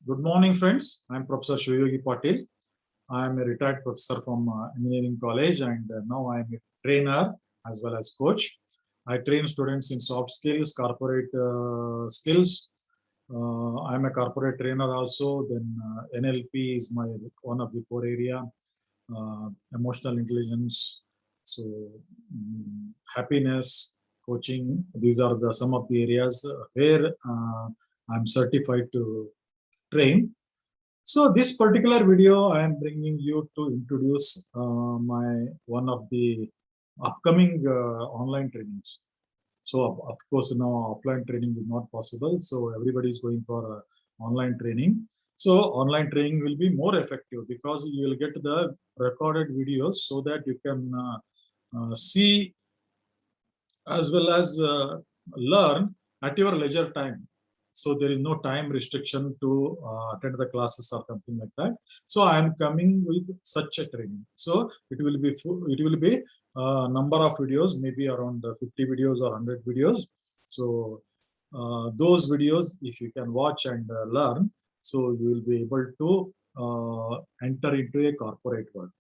Good morning, friends. I'm Professor Shivayogi Patil. I am a retired professor from Engineering College, and now I am a trainer as well as coach. I train students in soft skills, corporate skills. I'm a corporate trainer also. Then NLP is my one of the core area. Emotional intelligence, so happiness, coaching. These are the some of the areas where I'm certified to train. So this particular video, I am bringing you to introduce my one of the upcoming online trainings. So of course now offline training is not possible. So everybody is going for online training. So online training will be more effective because you will get the recorded videos so that you can see as well as learn at your leisure time. So there is no time restriction to attend the classes or something like that. So I am coming with such a training. So it will be number of videos, maybe around 50 videos or 100 videos. So those videos, if you can watch and learn, so you will be able to enter into a corporate world.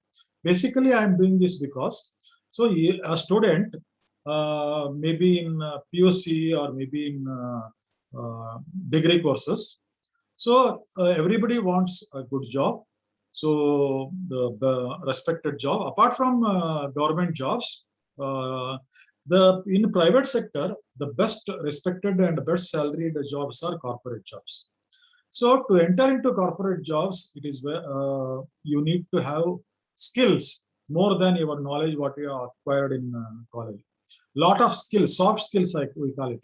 Basically, I am doing this because so a student maybe in POC or maybe in degree courses. So everybody wants a good job. So the respected job. Apart from government jobs, in private sector, the best respected and best salaried jobs are corporate jobs. So to enter into corporate jobs, it is you need to have skills more than your knowledge what you have acquired in college. Lot of skills, soft skills, like we call it.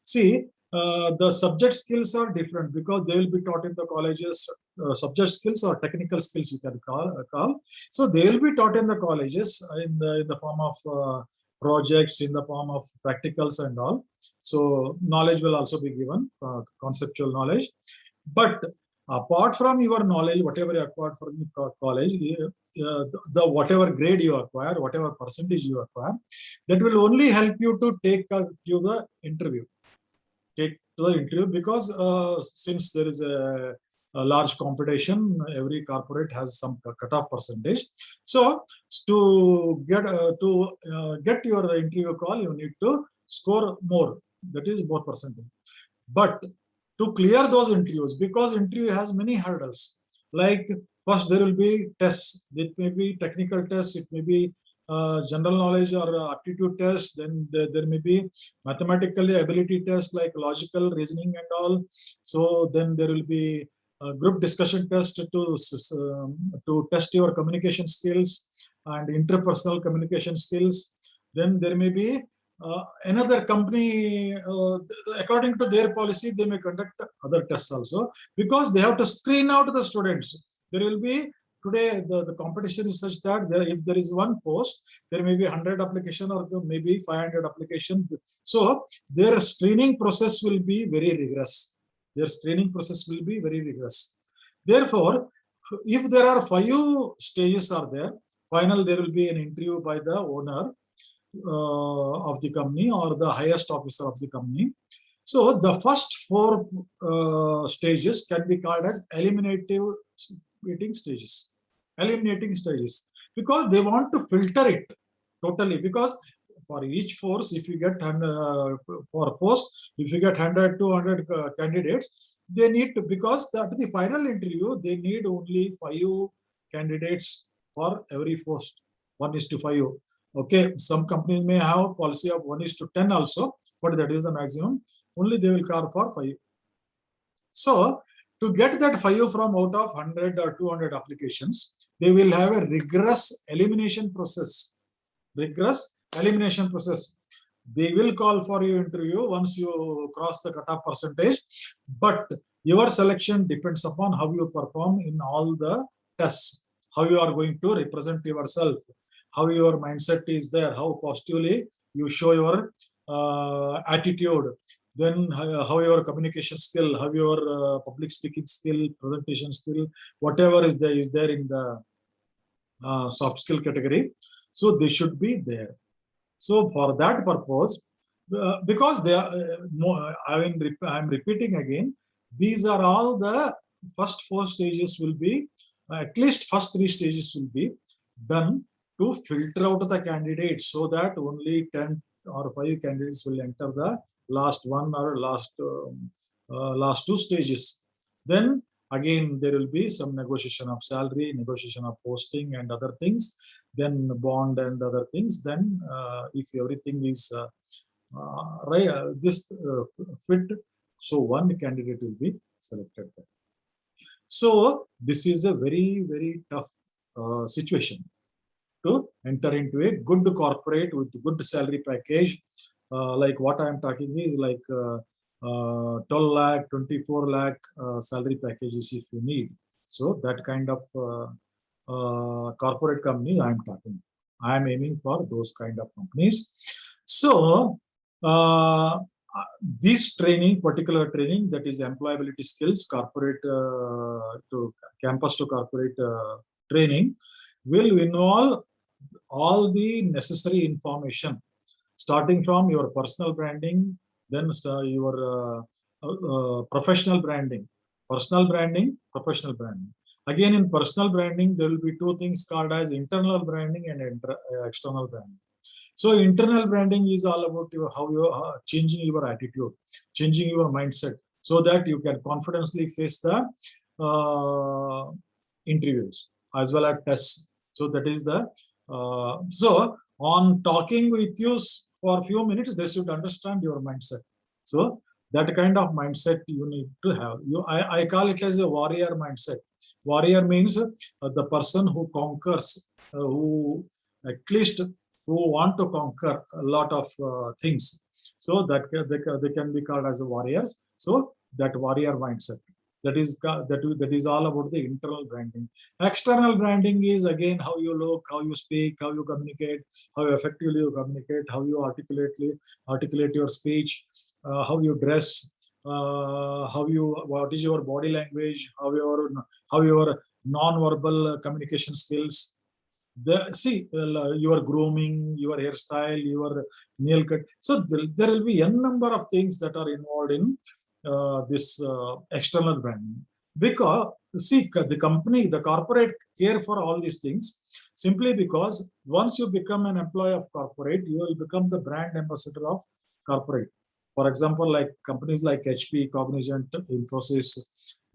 See, the subject skills are different because they will be taught in the colleges. Subject skills or technical skills you can call. So they will be taught in the colleges in the form of projects, in the form of practicals and all. So knowledge will also be given, conceptual knowledge. But apart from your knowledge, whatever you acquired from college, the whatever grade you acquire, whatever percentage you acquire, that will only help you to take to the interview. Take to the interview because since there is a large competition, every corporate has some cutoff percentage. So to get your interview call, you need to score more. That is more percentage. But to clear those interviews, because interview has many hurdles, like first there will be tests. It may be technical tests, it may be general knowledge or aptitude test, then there may be mathematically ability test like logical reasoning and all. So then there will be a group discussion test to test your communication skills and interpersonal communication skills. Then there may be another company, according to their policy, they may conduct other tests also because they have to screen out the students. There will be today the competition is such that if there is one post, there may be 100 application or maybe 500 application. So their screening process will be very rigorous. Their screening process will be very rigorous. Therefore, if there are 5 stages are there, final there will be an interview by the owner of the company or the highest officer of the company. So the first 4 stages can be called as eliminating stages. Eliminating stages because they want to filter it totally. Because for each force, if you get for a post, if you get 100, 200 candidates, they need to, because at the final interview, they need only 5 candidates for every post. 1:5. Okay, some companies may have policy of 1:10 also, but that is the maximum. Only they will call for 5. So to get that 5 from out of 100 or 200 applications, they will have a rigorous elimination process. Rigorous elimination process. They will call for your interview once you cross the cutoff percentage, but your selection depends upon how you perform in all the tests, how you are going to represent yourself, how your mindset is there, how positively you show your attitude, then how your communication skill, how your public speaking skill, presentation skill, whatever is there in the soft skill category. So they should be there. So for that purpose, because they are, I'm repeating again, these are all the first 4 stages will be, at least first 3 stages will be done to filter out the candidates, so that only 10 or 5 candidates will enter the last one or last 2 stages. Then again there will be some negotiation of salary, negotiation of posting and other things, then bond and other things. Then if everything is right, fit, so one candidate will be selected. So this is a very, very tough situation to enter into a good corporate with good salary package. Like what I am talking is like 12 lakh, 24 lakh salary packages if you need. So that kind of corporate company I am talking. I am aiming for those kind of companies. So this training, particular training, that is employability skills, corporate to campus to corporate training, will involve all the necessary information, starting from your personal branding, then your professional branding, professional branding. Again, in personal branding, there will be 2 things called as internal branding and external branding. So internal branding is all about how you are changing your attitude, changing your mindset, so that you can confidently face the interviews as well as tests. So that is the so on talking with you for a few minutes, they should understand your mindset. So that kind of mindset you need to have. I call it as a warrior mindset. Warrior means the person who conquers, who at least who want to conquer a lot of things. So that they can be called as warriors. So that warrior mindset. That is all about the internal branding. External branding is again how you look, how you speak, how you communicate, how effectively you communicate, how you articulate your speech, how you dress, what is your body language, how your non-verbal communication skills. Your grooming, your hairstyle, your nail cut. So there will be n number of things that are involved in this external branding. Because see, the corporate care for all these things, simply because once you become an employee of corporate, you will become the brand ambassador of corporate. For example, like companies like HP, Cognizant, Infosys,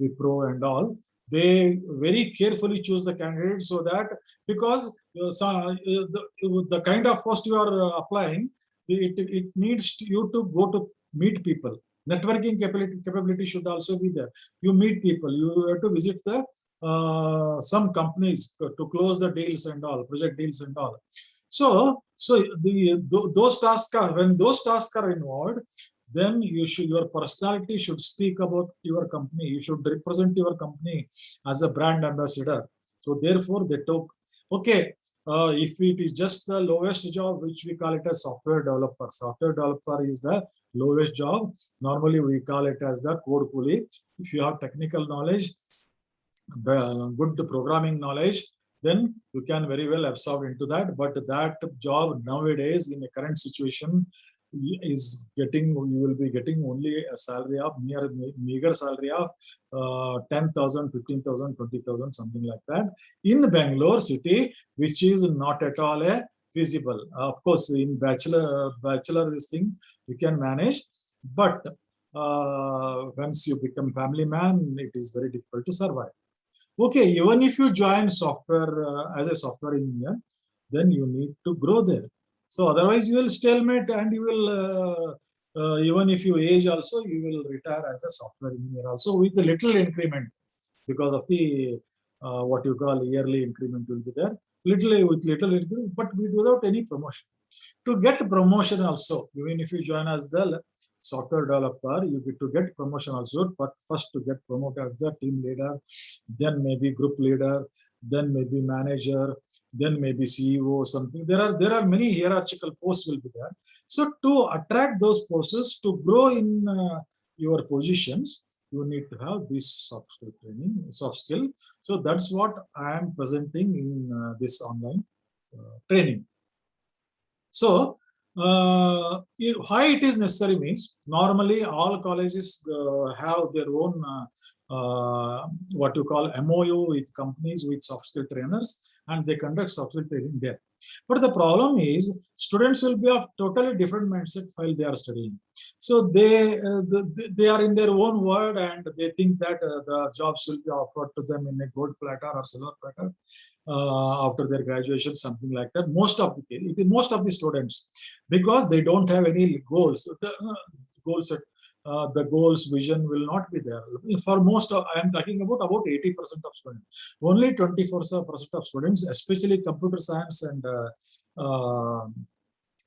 Wipro, and all, they very carefully choose the candidate, so that because the kind of post you are applying, it needs you to go to meet people. Networking capability should also be there. You meet people. You have to visit the some companies to close the deals and all, project deals and all. So those tasks are, when those tasks are involved, then your personality should speak about your company. You should represent your company as a brand ambassador. So therefore, they took, okay, if it is just the lowest job, which we call it as software developer. Software developer is the lowest job. Normally, we call it as the code pulley. If you have technical knowledge, good programming knowledge, then you can very well absorb into that. But that job nowadays, in the current situation, is getting, you will be getting only a salary of meager salary of 10,000, 15,000, 20,000, something like that in Bangalore city, which is not at all a feasible. Of course, in bachelor this thing you can manage, but once you become family man, it is very difficult to survive. Okay, even if you join software as a software engineer, then you need to grow there. So otherwise, you will stalemate, and you will even if you age also, you will retire as a software engineer also with a little increment, because of the what you call yearly increment will be there, little increment, but without any promotion. To get promotion also, even if you join as the software developer, you get to get promotion also, but first to get promoted as the team leader, then maybe group leader, then maybe manager, then maybe CEO, something. There are many hierarchical posts will be there. So to attract those posts, to grow in your positions, you need to have this soft skill training, soft skill. So that's what I am presenting in this online training. So Why it is necessary means normally all colleges have their own what you call MOU with companies with soft skill trainers, and they conduct soft skill training there. But the problem is students will be of totally different mindset while they are studying. So they are in their own world and they think that the jobs will be offered to them in a gold platter or silver platter after their graduation, something like that. Most of the students, because they don't have any goals. Goals the goals vision will not be there for most of, I am talking about 80% of students. Only 24% of students, especially computer science and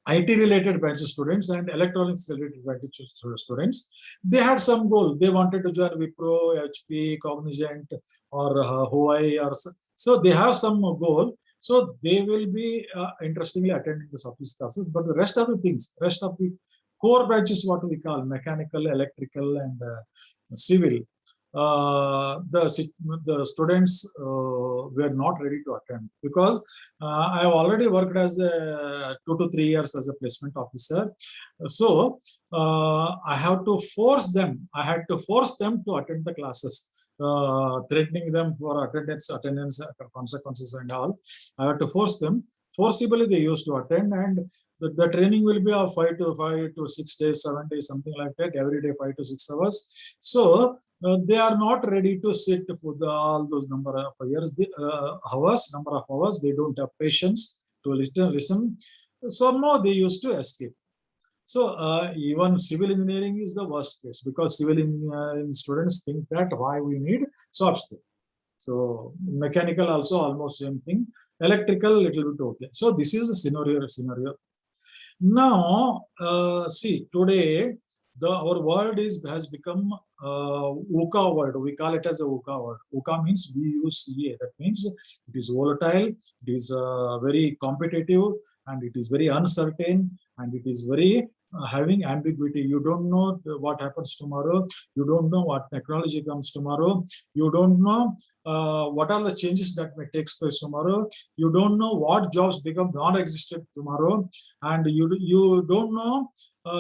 IT related branch students and electronics related branch students, they had some goal. They wanted to join Wipro, HP, Cognizant, or Hawaii, or so they have some goal. So they will be interestingly attending the office classes. But the rest of the things, rest of the core branches, what we call mechanical, electrical, and civil, the students were not ready to attend because I have already worked as a 2 to 3 years as a placement officer. So I have to force them. I had to force them to attend the classes, threatening them for attendance consequences and all. I had to force them. Forcibly, they used to attend, and the training will be of 5 to 6 days, 7 days, something like that. Every day, 5 to 6 hours. So they are not ready to sit for all those number of hours. They don't have patience to listen. Somehow they used to escape. So even civil engineering is the worst case because civil engineering students think that why we need soft skill. So mechanical also almost same thing. Electrical little bit okay. So this is the scenario. Now see today our world has become VUCA world. We call it as a VUCA world. VUCA means VUCA. That means it is volatile, it is very competitive, and it is very uncertain, and it is very having ambiguity. You don't know what happens tomorrow. You don't know what technology comes tomorrow. You don't know what are the changes that may take place tomorrow. You don't know what jobs become non-existent tomorrow, and you don't know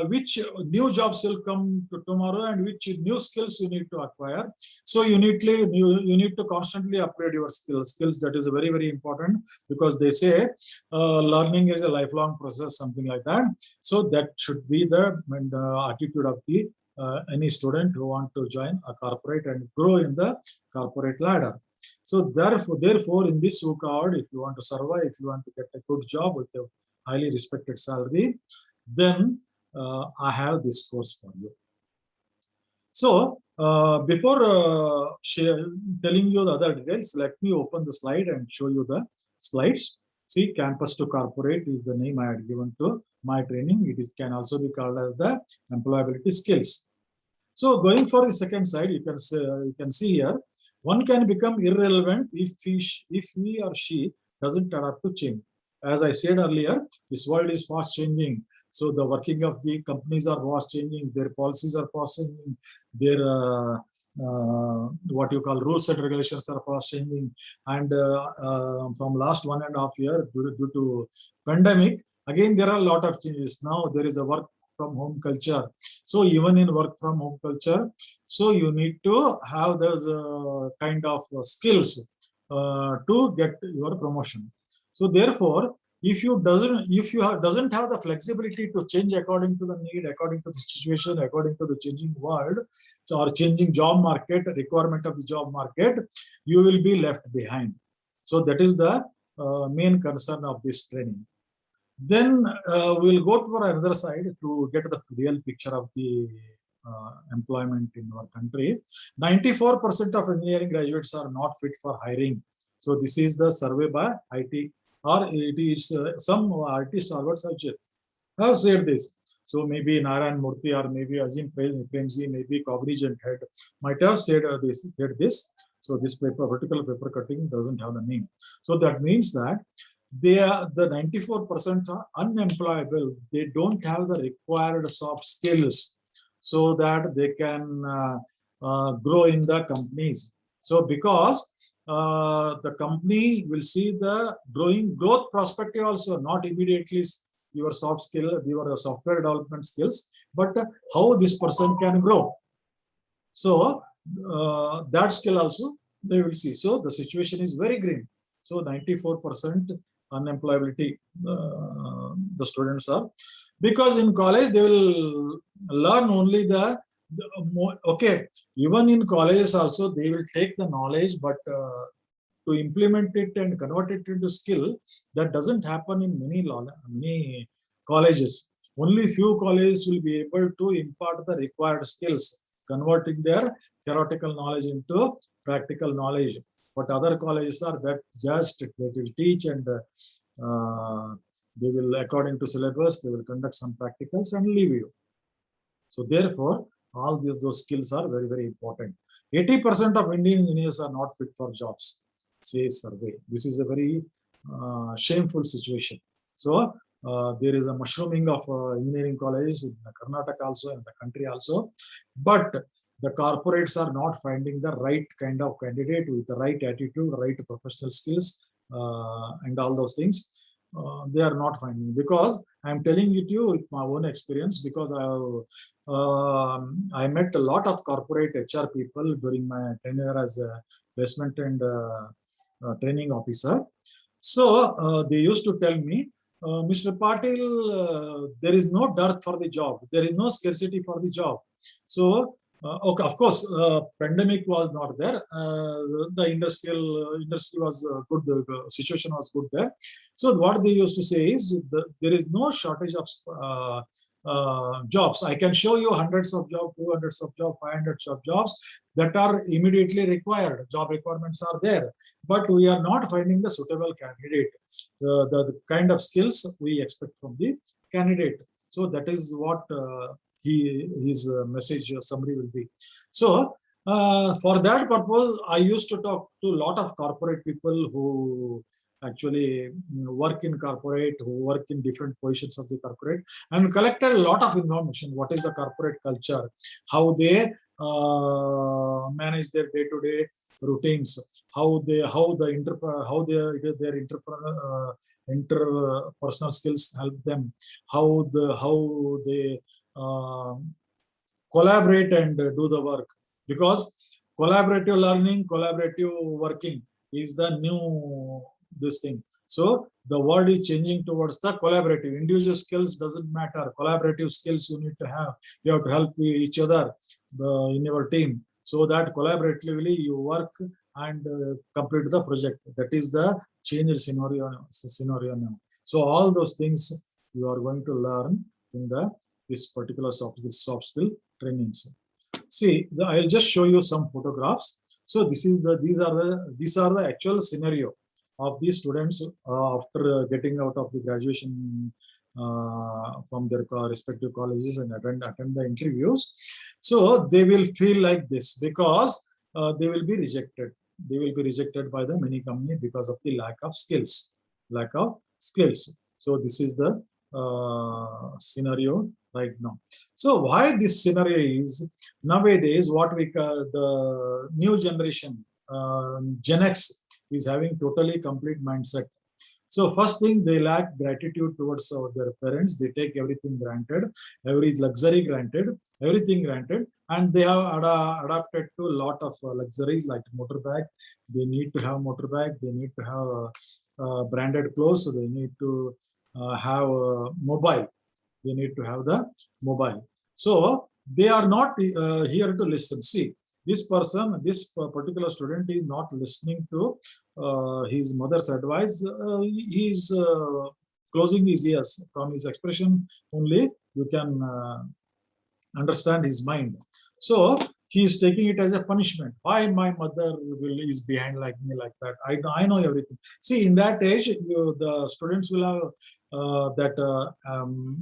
which new jobs will come to tomorrow and which new skills you need to acquire. So you need to constantly upgrade your skills. That is very, very important because they say learning is a lifelong process, something like that. So that should be the attitude of the any student who want to join a corporate and grow in the corporate ladder. So therefore in this VUCA, if you want to survive, if you want to get a good job with a highly respected salary, then I have this course for you. So before telling you the other details, let me open the slide and show you the slides. See, Campus to Corporate is the name I had given to my training. It can also be called as the employability skills. So going for the second side, you can see here, one can become irrelevant if he or she doesn't adapt to change. As I said earlier, this world is fast changing. So the working of the companies are fast changing, their policies are fast changing, their what you call rules and regulations are fast changing. And from last 1.5 years, due to pandemic, again there are a lot of changes. Now there is a work from home culture. So even in work from home culture, so you need to have those kind of skills to get your promotion. So therefore, if you doesn't have the flexibility to change according to the need, according to the situation, according to the changing world or changing job market, requirement of the job market, you will be left behind. So that is the main concern of this training. Then we'll go to another side to get the real picture of the employment in our country. 94% of engineering graduates are not fit for hiring. So this is the survey by IT, or it is some IT stalwarts have said this. So maybe Narayan Murthy or maybe Azim Premji, maybe Cognizant head might have said this. So this particular paper cutting doesn't have the name. So that means that the 94% are unemployable. They don't have the required soft skills so that they can grow in the companies. So because the company will see the growth perspective also, not immediately your soft skill, your software development skills, but how this person can grow. So that skill also they will see. So the situation is very grim. So 94% unemployability the students are, because in college they will learn only okay, even in colleges also they will take the knowledge, but to implement it and convert it into skill, that doesn't happen in many colleges. Only few colleges will be able to impart the required skills, converting their theoretical knowledge into practical knowledge. But other colleges are that just they will teach and they will, according to syllabus, they will conduct some practicals and leave you. So therefore, all those skills are very, very important. 80% of Indian engineers are not fit for jobs, says survey. This is a very shameful situation. So there is a mushrooming of engineering colleges in Karnataka also, in the country also, but the corporates are not finding the right kind of candidate with the right attitude, right professional skills, and all those things. They are not finding, because I'm telling it to you with my own experience, because I met a lot of corporate HR people during my tenure as a placement and training officer. So they used to tell me, Mr. Patil, there is no dearth for the job. There is no scarcity for the job. So, okay, of course, pandemic was not there. The industry was good. The situation was good there. So what they used to say is there is no shortage of jobs. I can show you hundreds of jobs, 200 of jobs, 500 of jobs that are immediately required. Job requirements are there, but we are not finding the suitable candidate, the kind of skills we expect from the candidate. So that is what his message summary will be. So for that purpose, I used to talk to a lot of corporate people who actually work in corporate, who work in different positions of the corporate, and collected a lot of information. What is the corporate culture? How they manage their day-to-day routines? How their interpersonal skills help them? How they collaborate and do the work, because collaborative learning, collaborative working is the new this thing. So the world is changing towards the collaborative. Individual skills doesn't matter. Collaborative skills you need to have. You have to help each other in your team, so that collaboratively you work and complete the project. That is the change scenario now. So all those things you are going to learn in this particular soft skill trainings. See, I'll just show you some photographs. So these are the actual scenario of these students after getting out of the graduation from their respective colleges and attend the interviews. So they will feel like this, because they will be rejected. They will be rejected by the many company because of the lack of skills. So this is the scenario right now. So why this scenario is, nowadays what we call the new generation, Gen X, is having totally complete mindset. So first thing, they lack gratitude towards their parents. They take everything granted, every luxury granted, everything granted, and they have adapted to a lot of luxuries like motorbike. They need to have motorbike. They need to have branded clothes. So they need to have mobile. They need to have the mobile. So they are not here to listen. See, this particular student is not listening to his mother's advice. He is closing his ears. From his expression only, you can understand his mind. So he is taking it as a punishment. Why my mother is behind like me like that? I know everything. See, in that age, the students will have that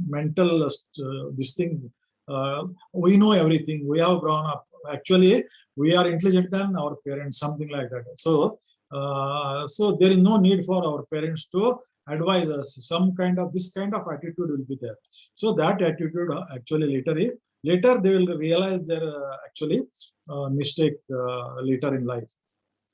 mental this thing. We know everything. We have grown up. Actually, we are intelligent than our parents, something like that. So, so there is no need for our parents to advise us. This kind of attitude will be there. So that attitude actually later they will realize their actually mistake later in life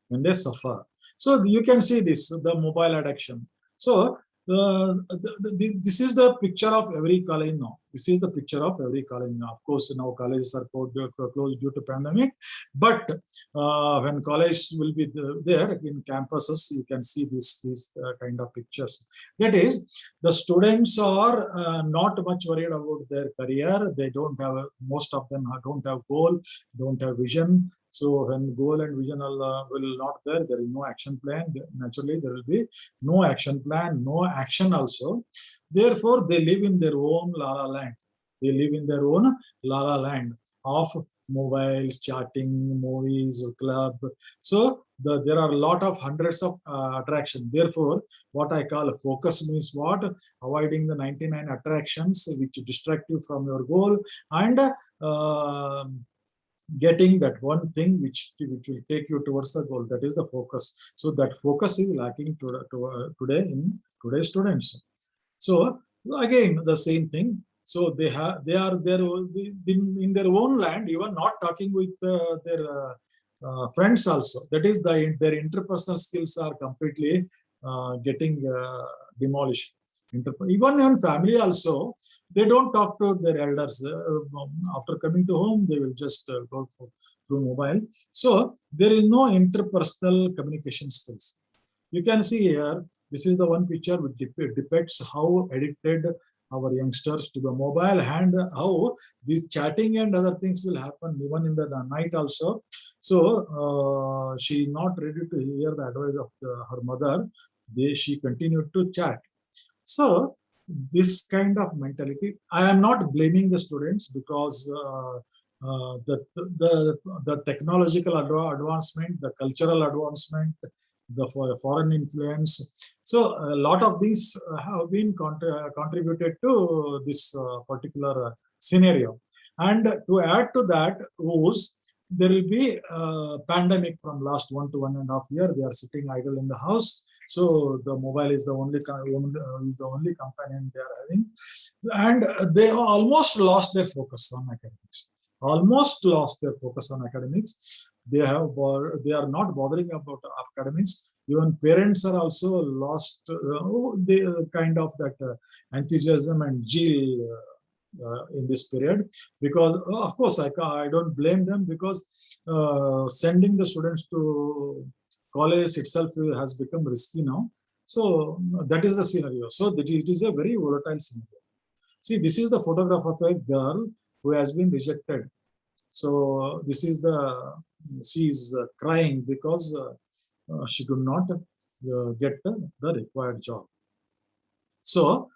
when they suffer. So you can see this, the mobile addiction. So This is the picture of every college now. This is the picture of every college now. Of course, now colleges are closed due to pandemic, but when college will be there in campuses, you can see these kind of pictures. That is, the students are not much worried about their career. They don't have, most of them don't have goal, don't have vision. So when goal and vision will not there is no action plan. Naturally, there will be no action plan, no action also. Therefore, they live in their own la la land. They live in their own la la land of mobiles, chatting, movies, club. So there are a lot of hundreds of attractions. Therefore, what I call focus means what? Avoiding the 99 attractions which distract you from your goal, and getting that one thing which will take you towards the goal. That is the focus. So that focus is lacking today in today's students. So again, the same thing. So they are there in their own land, even not talking with their friends also. That is, their interpersonal skills are completely getting demolished. Even in family also, they don't talk to their elders. After coming to home, they will just go through mobile. So there is no interpersonal communication skills. You can see here, this is the one picture which depicts how addicted our youngsters to the mobile, and how this chatting and other things will happen even in the night also. So she not ready to hear the advice of her mother. She continued to chat. So this kind of mentality, I am not blaming the students, because the technological advancement, the cultural advancement, the foreign influence. So a lot of these have been contributed to this particular scenario. And to add to that, there will be a pandemic from last 1.5 years. They are sitting idle in the house. So the mobile is the only companion they are having, and they almost lost their focus on academics. Almost lost their focus on academics. They are not bothering about academics. Even parents are also lost the kind of that enthusiasm and zeal in this period, because of course I don't blame them, because sending the students to college itself has become risky now. So that is the scenario. So it is a very volatile scenario. See, this is the photograph of a girl who has been rejected. So this is she is crying because she could not get the required job. So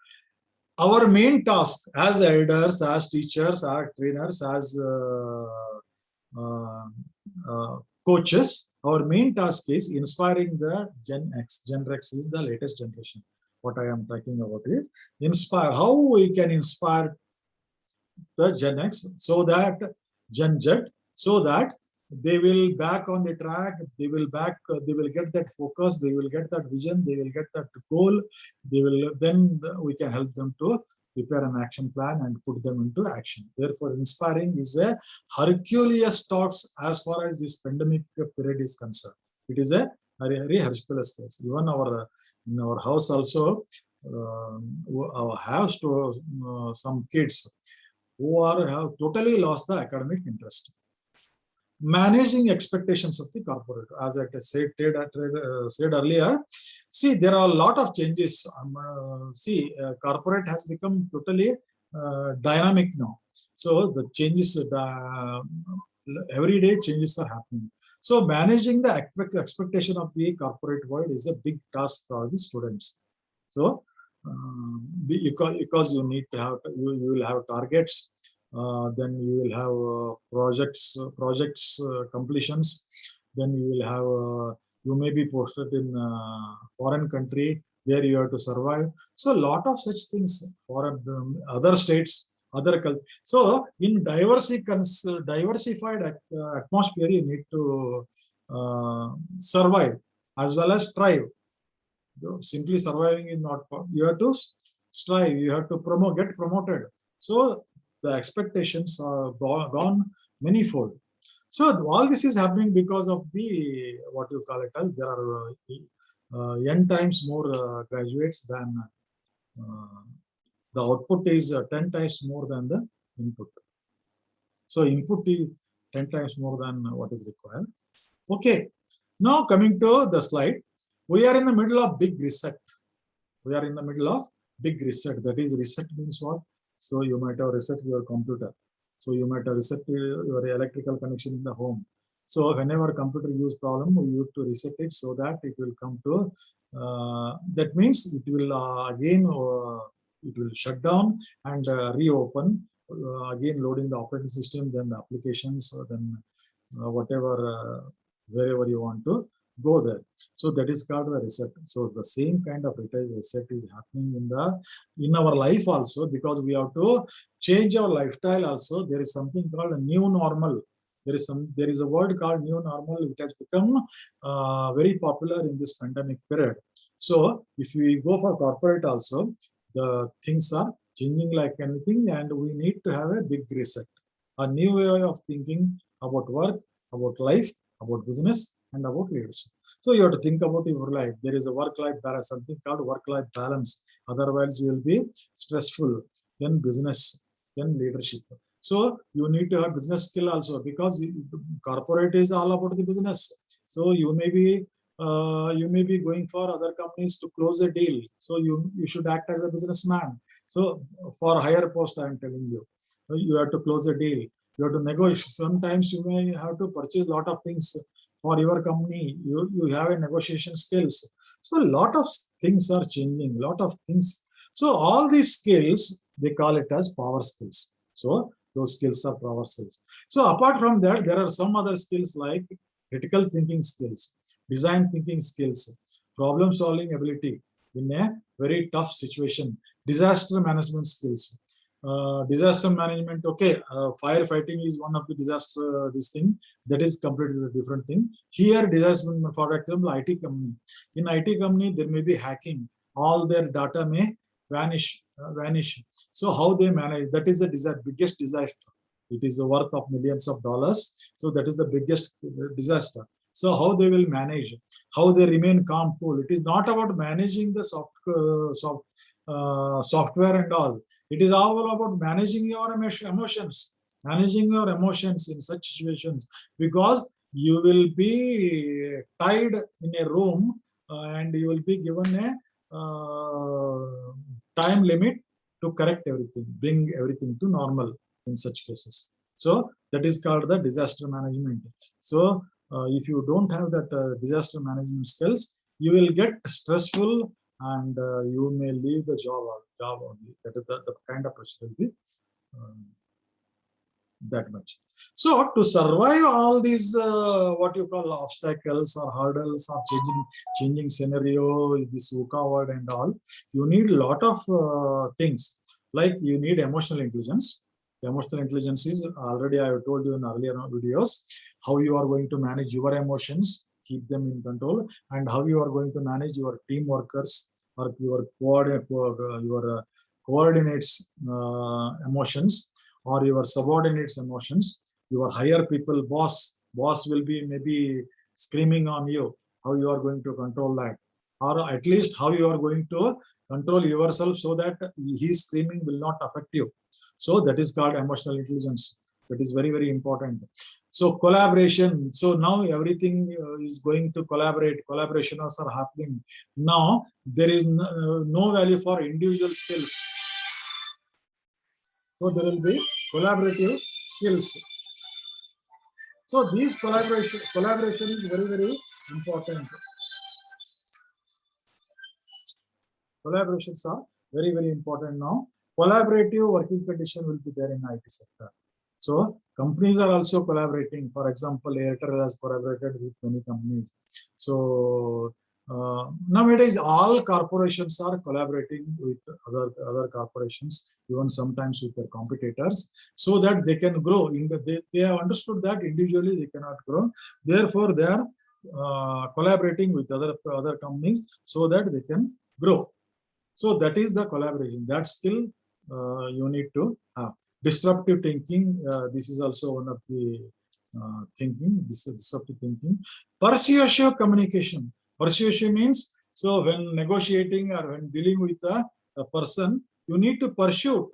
our main task as elders, as teachers, as trainers, as coaches, our main task is inspiring the Gen X. Gen X is the latest generation. What I am talking about is inspire. How we can inspire the Gen X, so that Gen Z, so that they will back on the track. They will get that focus. They will get that vision. They will get that goal. Then we can help them to prepare an action plan and put them into action. Therefore, inspiring is a Herculean task as far as this pandemic period is concerned. It is a very Herculean task. Even in our house also, have some kids who have totally lost the academic interest. Managing expectations of the corporate, as I said earlier. See, there are a lot of changes. Corporate has become totally dynamic now. So the changes, every day changes are happening. So managing the expectation of the corporate world is a big task for the students. So because you need to have, you will have targets. Then you will have projects completions. Then you will have you may be posted in foreign country. There you have to survive. So a lot of such things for other states, other culture. So in diversified atmosphere, you need to survive as well as thrive. Simply surviving is not. You have to strive. You have to get promoted. So the expectations are gone manifold. So all this is happening because of the, what you call it as, there are n times more graduates than the output is 10 times more than the input. So input is 10 times more than what is required. Okay, now coming to the slide, we are in the middle of big reset. We are in the middle of big reset. That is, reset means what? So you might have reset your computer. So you might have reset your electrical connection in the home. So whenever computer use problem, we used to reset it so that it will come to, that means it will again, it will shut down and reopen, again loading the operating system, then the applications, then whatever, wherever you want to go there. So that is called the reset. So the same kind of reset is happening in our life also, because we have to change our lifestyle also. There is something called a new normal. There is a word called new normal. It has become very popular in this pandemic period. So if we go for corporate also, the things are changing like anything, and we need to have a big reset, a new way of thinking about work, about life, about business, and about leadership. So you have to think about your life. There is a work-life balance, something called work-life balance. Otherwise, you will be stressful. Then business, then leadership. So you need to have business skill also, because corporate is all about the business. So you may be going for other companies to close a deal. So you should act as a businessman. So for higher post, I am telling you, you have to close a deal. You have to negotiate. Sometimes you may have to purchase a lot of things for your company. You have a negotiation skills. So a lot of things are changing, a lot of things. So all these skills, they call it as power skills. So those skills are power skills. So apart from that, there are some other skills like critical thinking skills, design thinking skills, problem solving ability in a very tough situation, disaster management skills. Disaster management, okay, firefighting is one of the disaster, this thing, that is completely a different thing. Here, disaster, for example, IT company. In IT company, there may be hacking. All their data may vanish. So how they manage, that is the biggest disaster. It is worth of millions of dollars. So that is the biggest disaster. So how they will manage, how they remain calm, cool. It is not about managing the software and all. It is all about managing your emotions, in such situations, because you will be tied in a room and you will be given a time limit to correct everything, bring everything to normal in such cases. So that is called the disaster management. So if you don't have that disaster management skills, you will get stressful and you may leave the job only. That is the kind of pressure will be that much. So to survive all these what you call obstacles or hurdles or changing scenario, this VUCA word and all, you need a lot of things. Like you need emotional intelligence. Emotional intelligence is, already I have told you in earlier videos, how you are going to manage your emotions, keep them in control, and how you are going to manage your team workers or your coordinates emotions, or your subordinates emotions, your higher people, boss will be maybe screaming on you, how you are going to control that, or at least how you are going to control yourself so that his screaming will not affect you. So that is called emotional intelligence. That is very, very important. So collaboration. So now everything is going to collaborate. Collaborations are happening. Now there is no value for individual skills. So there will be collaborative skills. So these collaboration is very, very important. Collaborations are very, very important now. Collaborative working condition will be there in IT sector. So companies are also collaborating. For example, Airtel has collaborated with many companies. So nowadays, all corporations are collaborating with other corporations, even sometimes with their competitors, so that they can grow. They have understood that individually they cannot grow. Therefore, they are collaborating with other companies so that they can grow. So that is the collaboration. That skill you need to have. Disruptive thinking. This is also one of the thinking. This is disruptive thinking. Persuasive communication. Persuasive means, so when negotiating or when dealing with person, you need to pursue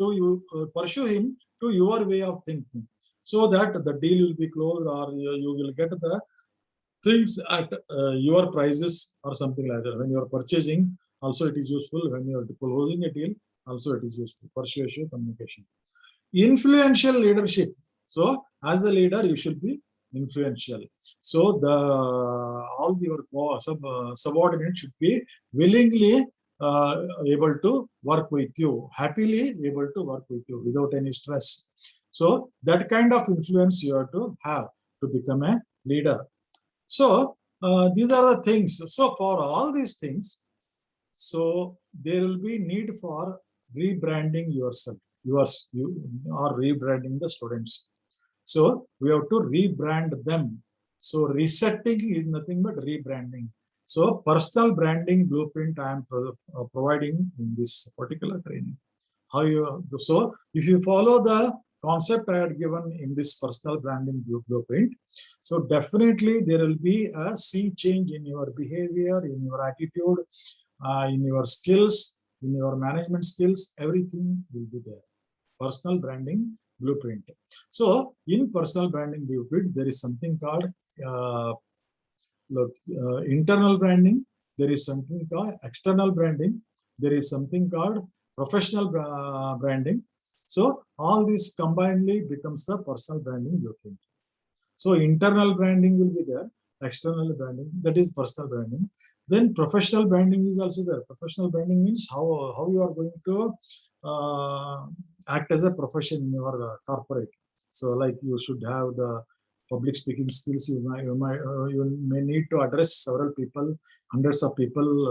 him to your way of thinking, so that the deal will be closed, or you will get the things at your prices or something like that. When you are purchasing, also it is useful. When you are closing a deal, also it is useful. Persuasion, communication. Influential leadership. So as a leader, you should be influential. So the all your subordinates should be willingly able to work with you, happily able to work with you without any stress. So that kind of influence you have to have to become a leader. So these are the things. So for all these things, so there will be need for rebranding yourself. You are rebranding the students. So we have to rebrand them. So resetting is nothing but rebranding. So personal branding blueprint I am providing in this particular training. How you so if you follow the concept I had given in this personal branding blueprint, so definitely there will be a sea change in your behavior, in your attitude, in your skills, in your management skills. Everything will be there. Personal branding blueprint. So in personal branding blueprint, there is something called internal branding. There is something called external branding. There is something called professional branding. So all this combinedly becomes the personal branding blueprint. So internal branding will be there, external branding, that is personal branding. Then professional branding is also there. Professional branding means how you are going to act as a profession in your corporate. So like you should have the public speaking skills. You may need to address several people, hundreds of people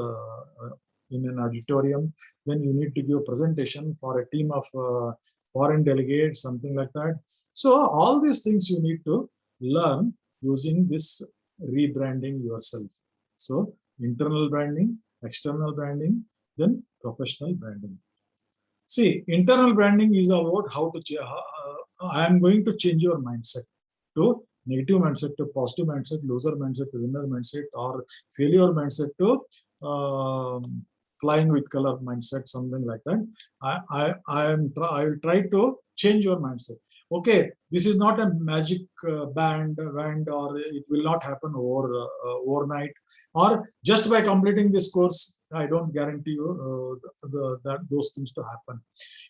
in an auditorium. Then you need to give a presentation for a team of foreign delegates, something like that. So all these things you need to learn using this rebranding yourself. So internal branding, external branding, then professional branding. See, internal branding is about how to I am going to change your mindset to negative mindset to positive mindset, loser mindset to winner mindset, or failure mindset to flying with color mindset, something like that. I will try to change your mindset. Okay, this is not a magic band, or it will not happen overnight, or just by completing this course, I don't guarantee you that those things to happen.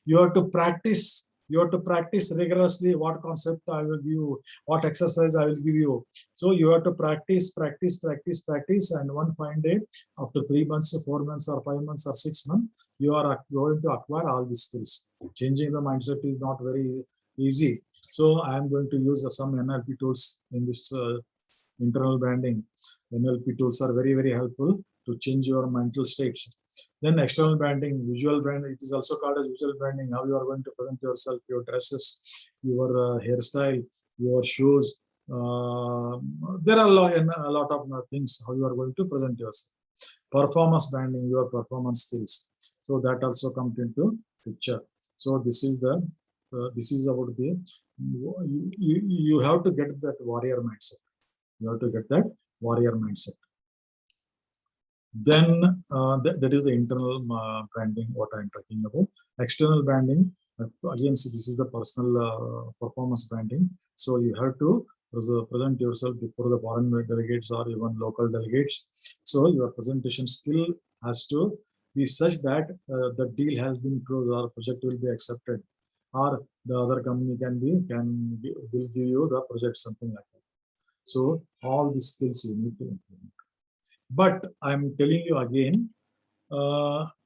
You have to practice. You have to practice rigorously what concept I will give you, what exercise I will give you. So you have to practice, and one fine day, after 3 months, 4 months, or 5 months, or 6 months, you are going to acquire all these skills. Changing the mindset is not very easy. So I am going to use some NLP tools in this internal branding. NLP tools are very, very helpful to change your mental states. Then external branding, visual branding, it is also called as visual branding. How you are going to present yourself, your dresses, your hairstyle, your shoes. There are a lot of things how you are going to present yourself. Performance branding, your performance skills. So that also comes into picture. So this is the this is about the you have to get that warrior mindset. You have to get that warrior mindset. Then that is the internal branding, what I'm talking about. External branding, again, so this is the personal performance branding. So you have to present yourself before the foreign delegates or even local delegates. So your presentation skill has to be such that the deal has been closed or project will be accepted, or the other company will give you the project, something like that. So all these skills you need to implement. But I'm telling you again,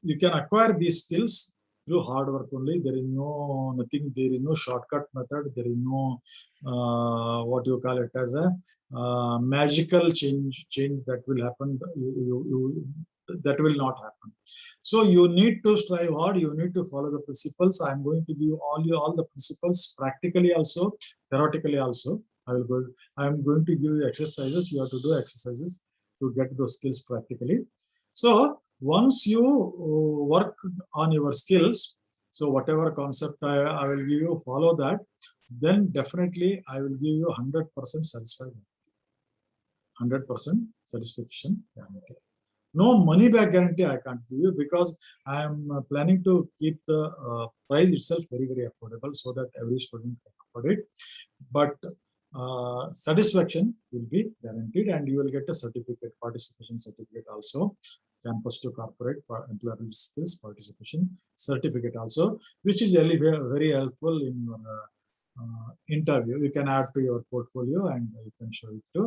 you can acquire these skills through hard work only. There is nothing. There is no shortcut method. There is no what you call it as a magical change that will happen. That will not happen. So you need to strive hard. You need to follow the principles. I'm going to give all the principles practically also, theoretically also. I'm going to give you exercises. You have to do exercises to get those skills practically. So once you work on your skills, so whatever concept I will give you, follow that, then definitely I will give you 100% satisfied, 100% satisfaction. No money back guarantee I can't give you, because I am planning to keep the price itself very, very affordable, so that every student can afford it. But satisfaction will be guaranteed, and you will get a certificate, participation certificate also, campus to corporate employable skills participation certificate also, which is really very helpful in your interview. You can add to your portfolio and you can show it to.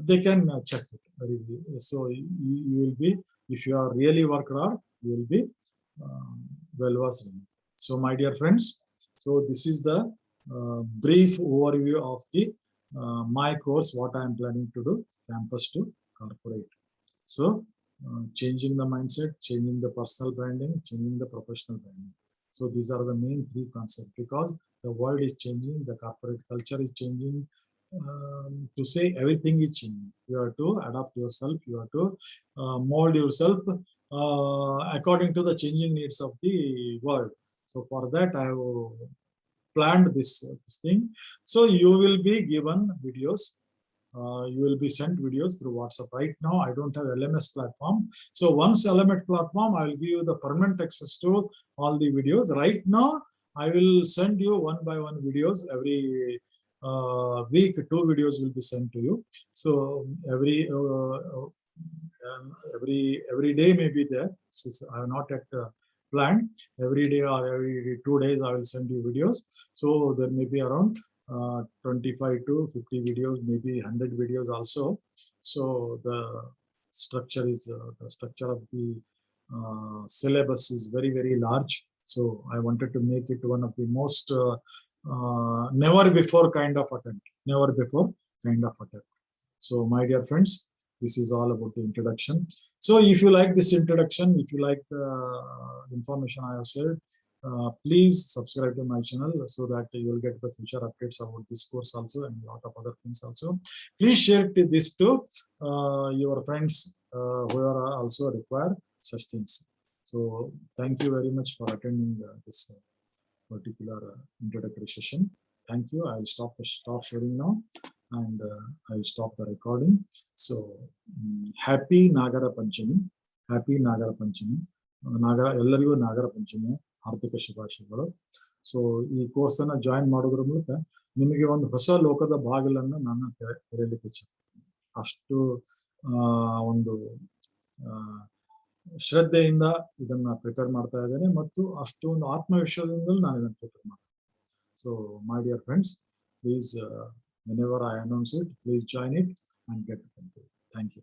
They can check it very well. So you will be, if you are really work hard, you will be well versed in it. So my dear friends, so this is the brief overview of the my course, what I am planning to do, campus to corporate. So changing the mindset, changing the personal branding, changing the professional branding. So these are the main three concepts, because the world is changing, the corporate culture is changing. To say everything is changing, you have to adapt yourself, you have to mold yourself according to the changing needs of the world. So for that I have planned this thing. So you will be given videos, you will be sent videos through WhatsApp. Right now, I don't have LMS platform. So once LMS platform, I will give you the permanent access to all the videos. Right now, I will send you one by one videos every week. 2 videos will be sent to you. So every day may be there. Since I have not yet planned, every day or every 2 days I will send you videos. So there may be around 25 to 50 videos, maybe 100 videos also. So the structure is the structure of the syllabus is very, very large. So I wanted to make it one of the most never before kind of attempt, never before kind of attempt. So my dear friends, this is all about the introduction. So if you like this introduction, if you like the information I have shared, please subscribe to my channel, so that you will get the future updates about this course also, and a lot of other things also. Please share this to your friends who are also require such things. So thank you very much for attending this particular introductory session. Thank you. I will stop sharing now, and I will stop the recording. So happy Nagara Panchami. Happy Nagara Panchami. ಎಲ್ಲರಿಗೂ ನಾಗರ ಪಂಚಮಿ ಹಾರ್ದಿಕ ಶುಭಾಶಯಗಳು. So ಈ course ಅನ್ನ join ಮಾಡೋದ್ರ ಮೂಲಕ ನಿಮಗೆ ಒಂದು ಹೊಸ ಲೋಕದ ಬಾಗಿಲನ್ನು ನಾನು ತೆರೆಯಲಿಕ್ಕೆ ಅಷ್ಟು ಒಂದು ಶ್ರದ್ಧೆಯಿಂದ ಇದನ್ನ ಪ್ರಿಪೇರ್ ಮಾಡ್ತಾ ಇದ್ದೇನೆ, ಮತ್ತು ಅಷ್ಟೊಂದು ಆತ್ಮವಿಶ್ವಾಸದಿಂದಲೂ ನಾನು ಇದನ್ನು ಪ್ರಿಪೇರ್ ಮಾಡ್ತೇನೆ. So my dear friends, please whenever I announce it, please join it and get it. Thank you.